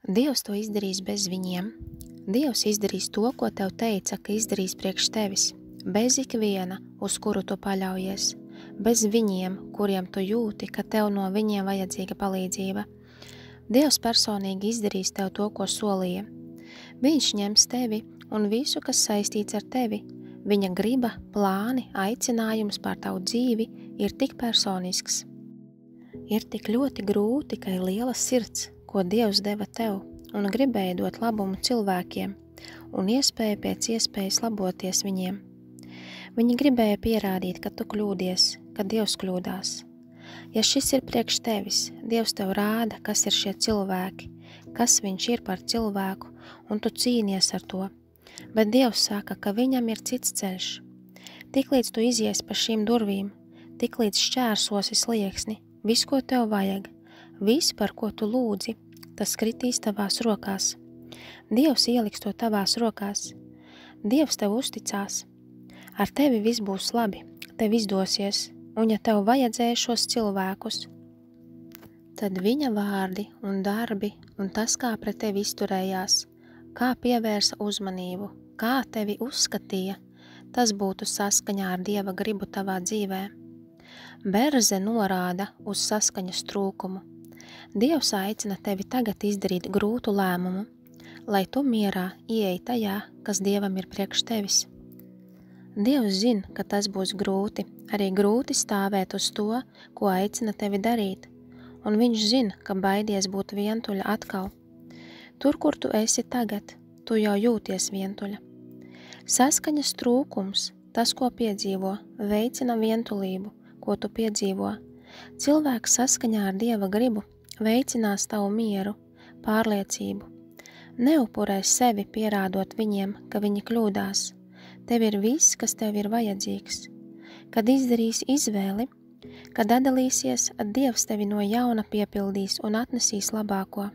Dievs to izdarīs bez viņiem. Dievs izdarīs to, ko tev teica, ka izdarīs priekš tevis, bez ikviena, uz kuru tu paļaujies, bez viņiem, kuriem tu jūti, ka tev no viņiem vajadzīga palīdzība. Dievs personīgi izdarīs tev to, ko solīja. Viņš ņems tevi un visu, kas saistīts ar tevi. Viņa griba, plāni, aicinājums pār tavu dzīvi ir tik personisks. Ir tik ļoti grūti, ka ir liela sirds, ko Dievs deva tev, un gribēja dot labumu cilvēkiem, un iespēja pēc iespējas laboties viņiem. Viņi gribēja pierādīt, ka tu kļūdies, ka Dievs kļūdās. Ja šis ir priekš tevis, Dievs tev rāda, kas ir šie cilvēki, kas viņš ir par cilvēku, un tu cīnies ar to. Bet Dievs saka, ka viņam ir cits ceļš. Tiklīdz tu izies pa šīm durvīm, tiklīdz šķērsosi slieksni, viss, ko tev vajag, viss, par ko tu lūdzi, tas kritīs tavās rokās. Dievs ieliks to tavās rokās. Dievs tev uzticās. Ar tevi viss būs labi, tev izdosies, un ja tev vajadzēja šos cilvēkus, tad viņa vārdi un darbi un tas, kā pret tevi izturējās, kā pievērsa uzmanību, kā tevi uzskatīja, tas būtu saskaņā ar Dieva gribu tavā dzīvē. Berze norāda uz saskaņas trūkumu. Dievs aicina tevi tagad izdarīt grūtu lēmumu, lai tu mierā ieej tajā, kas Dievam ir priekš tevis. Dievs zina, ka tas būs grūti, arī grūti stāvēt uz to, ko aicina tevi darīt, un viņš zina, ka baidies būt vientuļa atkal. Tur, kur tu esi tagad, tu jau jūties vientuļa. Saskaņas trūkums, tas, ko piedzīvo, veicina vientulību, ko tu piedzīvo. Cilvēks saskaņā ar Dieva gribu veicinās tavu mieru, pārliecību. Neupurē sevi pierādot viņiem, ka viņi kļūdās. Tev ir viss, kas tev ir vajadzīgs. Kad izdarīsi izvēli, kad atdalīsies, Dievs tevi no jauna piepildīs un atnesīs labāko.